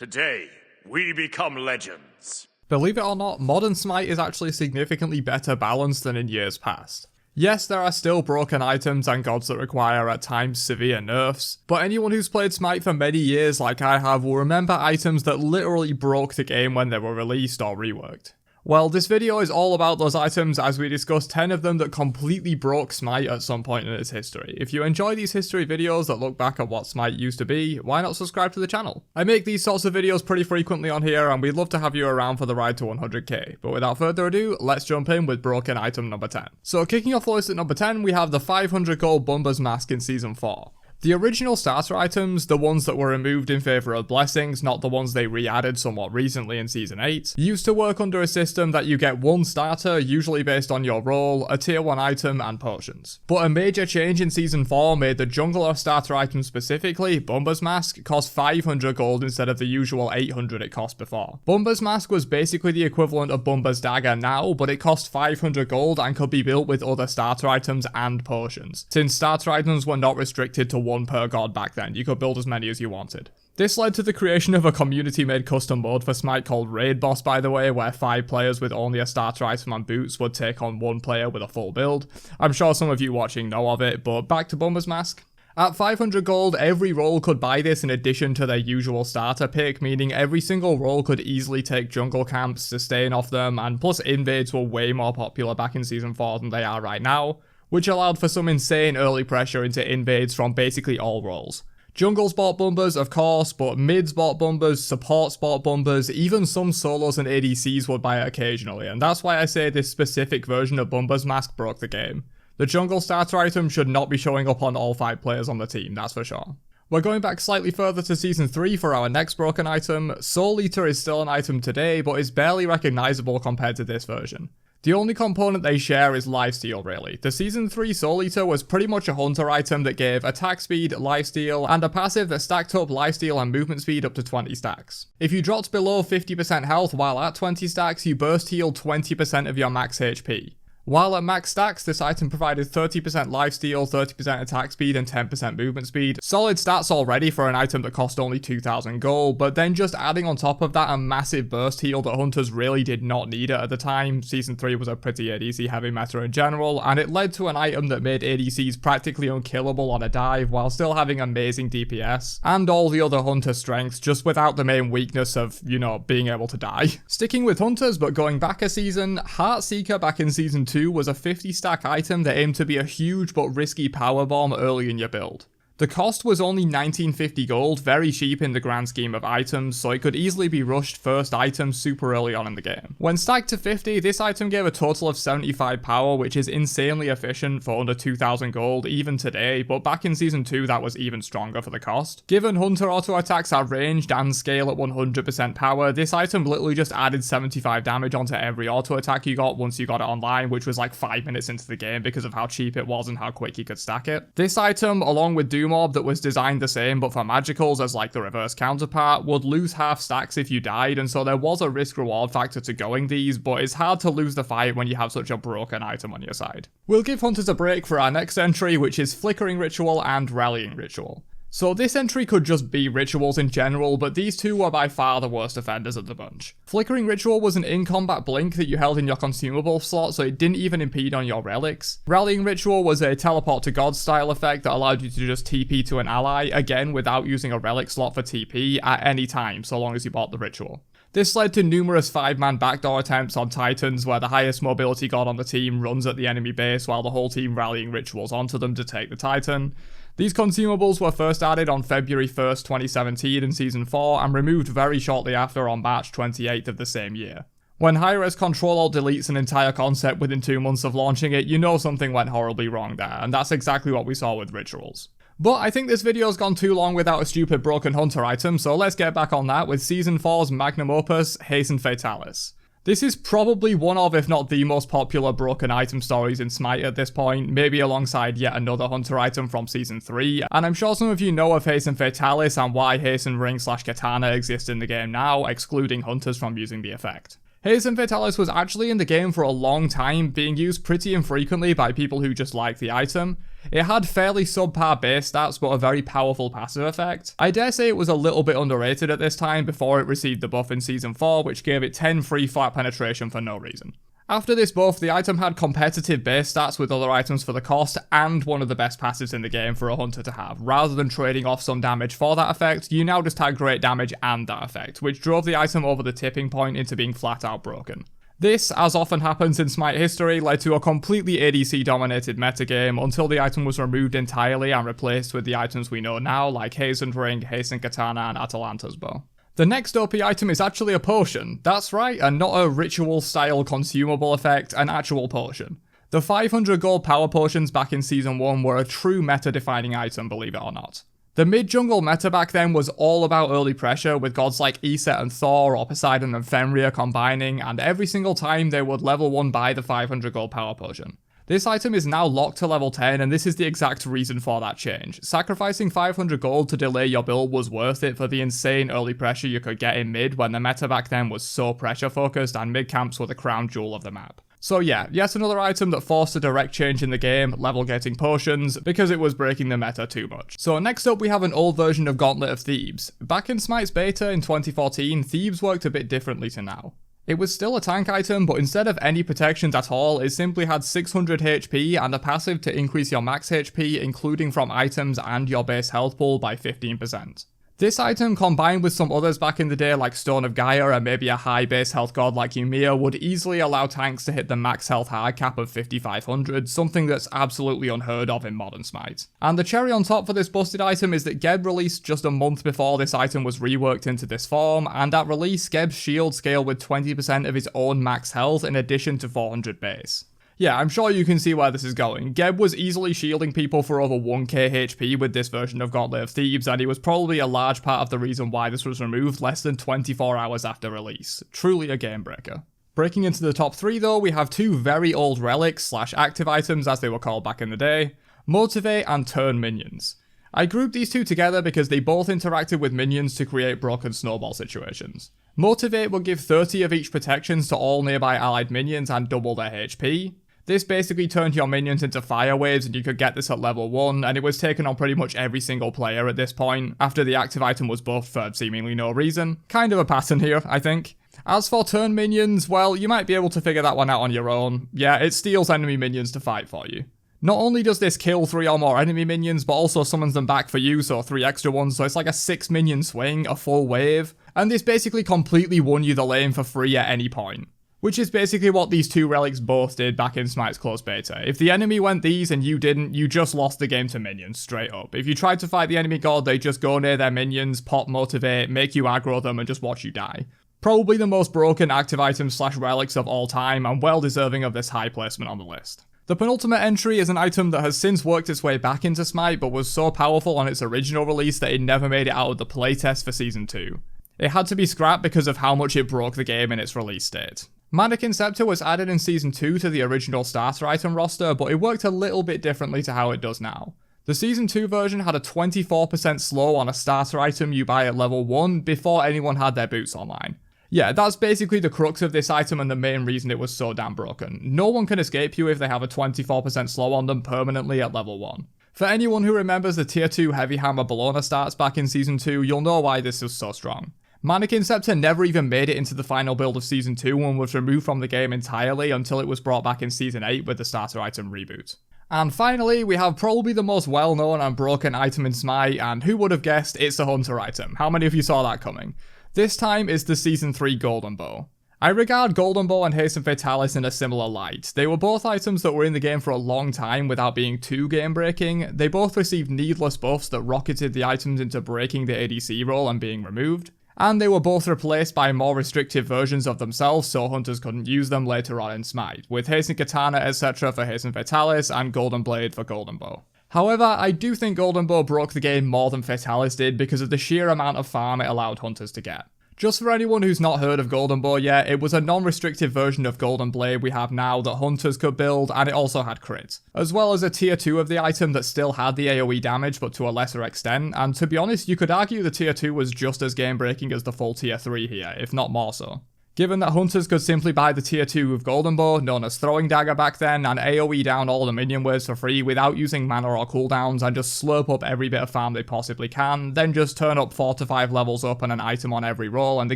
Today, we become legends. Believe it or not, modern Smite is actually significantly better balanced than in years past. Yes, there are still broken items and gods that require at times severe nerfs, but anyone who's played Smite for many years like I have will remember items that literally broke the game when they were released or reworked. Well, this video is all about those items as we discuss 10 of them that completely broke Smite at some point in its history. If you enjoy these history videos that look back at what Smite used to be, why not subscribe to the channel? I make these sorts of videos pretty frequently on here and we'd love to have you around for the ride to 100k, but without further ado, let's jump in with broken item number 10. So kicking off the list at number 10, we have the 500 gold BUMBA'S mask in Season 4. The original starter items, the ones that were removed in favour of blessings, not the ones they re-added somewhat recently in Season 8, used to work under a system that you get one starter, usually based on your role, a tier 1 item, and potions. But a major change in Season 4 made the jungler starter item specifically, BUMBA'S mask, cost 500 gold instead of the usual 800 it cost before. BUMBA'S mask was basically the equivalent of BUMBA'S dagger now, but it cost 500 gold and could be built with other starter items and potions, since starter items were not restricted to one per god back then. You could build as many as you wanted. This led to the creation of a community-made custom mode for Smite called Raid Boss, by the way, where 5 players with only a starter item and boots would take on 1 player with a full build. I'm sure some of you watching know of it, but back to BUMBA'S mask. At 500 gold, every role could buy this in addition to their usual starter pick, meaning every single role could easily take jungle camps, sustain off them, and plus invades were way more popular back in Season 4 than they are right now, which allowed for some insane early pressure into invades from basically all roles. Jungles bought BUMBA'S, of course, but mids bought BUMBA'S, supports bought BUMBA'S, even some solos and ADCs would buy it occasionally, and that's why I say this specific version of BUMBA'S mask broke the game. The jungle starter item should not be showing up on all 5 players on the team, that's for sure. We're going back slightly further to Season 3 for our next broken item. Soul Eater is still an item today, but is barely recognisable compared to this version. The only component they share is lifesteal, really. The Season 3 Soul Eater was pretty much a hunter item that gave attack speed, lifesteal, and a passive that stacked up lifesteal and movement speed up to 20 stacks. If you dropped below 50% health while at 20 stacks, you burst healed 20% of your max HP. While at max stacks, this item provided 30% lifesteal, 30% attack speed, and 10% movement speed. Solid stats already for an item that cost only 2,000 gold, but then just adding on top of that a massive burst heal that hunters really did not need it at the time. Season 3 was a pretty ADC heavy meta in general, and it led to an item that made ADCs practically unkillable on a dive while still having amazing DPS, and all the other hunter strengths, just without the main weakness of, being able to die. Sticking with hunters, but going back a season, HEARTSEEKER back in Season 2 was a 50 stack item that aimed to be a huge but risky power bomb early in your build. The cost was only 1950 gold, very cheap in the grand scheme of items, so it could easily be rushed first item super early on in the game. When stacked to 50, this item gave a total of 75 power, which is insanely efficient for under 2000 gold even today, but back in Season 2 that was even stronger for the cost. Given hunter auto attacks are ranged and scale at 100% power, this item literally just added 75 damage onto every auto attack you got once you got it online, which was like 5 minutes into the game because of how cheap it was and how quick you could stack it. This item, along with Doom Mob that was designed the same but for magicals as like the reverse counterpart, would lose half stacks if you died, and so there was a risk reward factor to going these, but it's hard to lose the fight when you have such a broken item on your side. We'll give hunters a break for our next entry, which is Flickering Ritual and Rallying Ritual. So this entry could just be rituals in general, but these two were by far the worst offenders of the bunch. Flickering Ritual was an in-combat blink that you held in your consumable slot, so it didn't even impede on your relics. Rallying Ritual was a teleport to god style effect that allowed you to just TP to an ally, again without using a relic slot for TP, at any time, so long as you bought the ritual. This led to numerous 5-man backdoor attempts on Titans where the highest mobility god on the team runs at the enemy base while the whole team rallying rituals onto them to take the Titan. These consumables were first added on February 1st, 2017 in Season 4 and removed very shortly after on March 28th of the same year. When Hi-Res Control-Alt deletes an entire concept within 2 months of launching it, you know something went horribly wrong there, and that's exactly what we saw with rituals. But I think this video's gone too long without a stupid broken hunter item, so let's get back on that with Season 4's magnum opus, HASTENED Fatalis. This is probably one of, if not the most popular broken item stories in Smite at this point, maybe alongside yet another hunter item from Season 3, and I'm sure some of you know of HASTENED Fatalis and why HASTENED Ring/Katana exists in the game now, excluding hunters from using the effect. HASTENED Fatalis was actually in the game for a long time, being used pretty infrequently by people who just like the item. It had fairly subpar base stats but a very powerful passive effect. I dare say it was a little bit underrated at this time before it received the buff in Season 4, which gave it 10 free flat penetration for no reason. After this buff, the item had competitive base stats with other items for the cost, and one of the best passives in the game for a hunter to have. Rather than trading off some damage for that effect, you now just had great damage and that effect, which drove the item over the tipping point into being flat out broken. This, as often happens in Smite history, led to a completely ADC dominated metagame until the item was removed entirely and replaced with the items we know now, like Hastened Ring, Hastened Katana, and Atalanta's Bow. The next OP item is actually a potion. That's right, and not a ritual-style consumable effect, an actual potion. The 500 gold power potions back in Season 1 were a true meta-defining item, believe it or not. The mid-jungle meta back then was all about early pressure, with gods like Iset and Thor, or Poseidon and Fenrir combining, and every single time they would level 1 buy the 500 gold power potion. This item is now locked to level 10, and this is the exact reason for that change. Sacrificing 500 gold to delay your build was worth it for the insane early pressure you could get in mid when the meta back then was so pressure focused and mid camps were the crown jewel of the map. So yeah, yet another item that forced a direct change in the game, level getting potions, because it was breaking the meta too much. So next up we have an old version of Gauntlet of Thebes. Back in Smite's beta in 2014, Thebes worked a bit differently to now. It was still a tank item, but instead of any protections at all, it simply had 600 HP and a passive to increase your max HP, including from items and your base health pool by 15%. This item, combined with some others back in the day like Stone of Gaia and maybe a high base health god like Ymir, would easily allow tanks to hit the max health hard cap of 5500, something that's absolutely unheard of in modern Smite. And the cherry on top for this busted item is that Geb released just a month before this item was reworked into this form, and at release Geb's shield scaled with 20% of his own max health in addition to 400 base. Yeah, I'm sure you can see where this is going. Geb was easily shielding people for over 1k HP with this version of Gauntlet of Thebes, and he was probably a large part of the reason why this was removed less than 24 hours after release. Truly a game breaker. Breaking into the top 3 though, we have 2 very old relics / active items as they were called back in the day, Motivate and Turn Minions. I grouped these two together because they both interacted with minions to create broken snowball situations. Motivate would give 30 of each protections to all nearby allied minions and double their HP. This basically turned your minions into fire waves, and you could get this at level 1, and it was taken on pretty much every single player at this point, after the active item was buffed for seemingly no reason. Kind of a pattern here, I think. As for turn minions, well, you might be able to figure that one out on your own. Yeah, it steals enemy minions to fight for you. Not only does this kill 3 or more enemy minions, but also summons them back for you, so 3 extra ones, so it's like a 6 minion swing, a full wave, and this basically completely won you the lane for free at any point. Which is basically what these 2 relics both did back in Smite's closed beta. If the enemy went these and you didn't, you just lost the game to minions, straight up. If you tried to fight the enemy god, they just go near their minions, pop Motivate, make you aggro them, and just watch you die. Probably the most broken active items / relics of all time, and well deserving of this high placement on the list. The penultimate entry is an item that has since worked its way back into Smite, but was so powerful on its original release that it never made it out of the playtest for Season 2. It had to be scrapped because of how much it broke the game in its release state. Mannequin Scepter was added in Season 2 to the original starter item roster, but it worked a little bit differently to how it does now. The Season 2 version had a 24% slow on a starter item you buy at level 1 before anyone had their boots online. Yeah, that's basically the crux of this item and the main reason it was so damn broken. No one can escape you if they have a 24% slow on them permanently at level 1. For anyone who remembers the Tier 2 Heavy Hammer Bologna starts back in Season 2, you'll know why this was so strong. Mannequin Scepter never even made it into the final build of Season 2 and was removed from the game entirely until it was brought back in Season 8 with the starter item reboot. And finally, we have probably the most well-known and broken item in Smite, and who would have guessed it's a hunter item? How many of you saw that coming? This time is the Season 3 Golden Bow. I regard Golden Bow and Hastened Fatalis in a similar light. They were both items that were in the game for a long time without being too game-breaking. They both received needless buffs that rocketed the items into breaking the ADC role and being removed. And they were both replaced by more restrictive versions of themselves so hunters couldn't use them later on in Smite, with Hastened Katana etc. for Hastened Fatalis and Golden Blade for Golden Bow. However, I do think Golden Bow broke the game more than Fatalis did because of the sheer amount of farm it allowed hunters to get. Just for anyone who's not heard of Golden Bow yet, it was a non-restrictive version of Golden Blade we have now that hunters could build, and it also had crit. As well as a tier 2 of the item that still had the AoE damage but to a lesser extent, and to be honest, you could argue the tier 2 was just as game-breaking as the full tier 3 here, if not more so. Given that hunters could simply buy the tier 2 with Golden Bow, known as Throwing Dagger back then, and AoE down all the minion waves for free without using mana or cooldowns and just slurp up every bit of farm they possibly can, then just turn up 4 to 5 levels up and an item on every roll, and the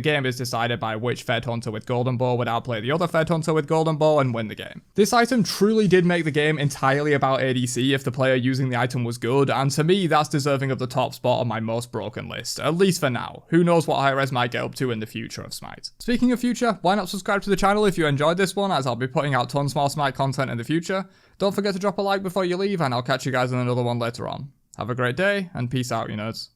game is decided by which Fed Hunter with Golden Bow would outplay the other Fed Hunter with Golden Bow and win the game. This item truly did make the game entirely about ADC if the player using the item was good, and to me that's deserving of the top spot on my most broken list, at least for now. Who knows what Hi-Rez might get up to in the future of Smite. Speaking of future, why not subscribe to the channel if you enjoyed this one, as I'll be putting out tons more Smite content in the future. Don't forget to drop a like before you leave, and I'll catch you guys in another one later on. Have a great day, and peace out, you nerds.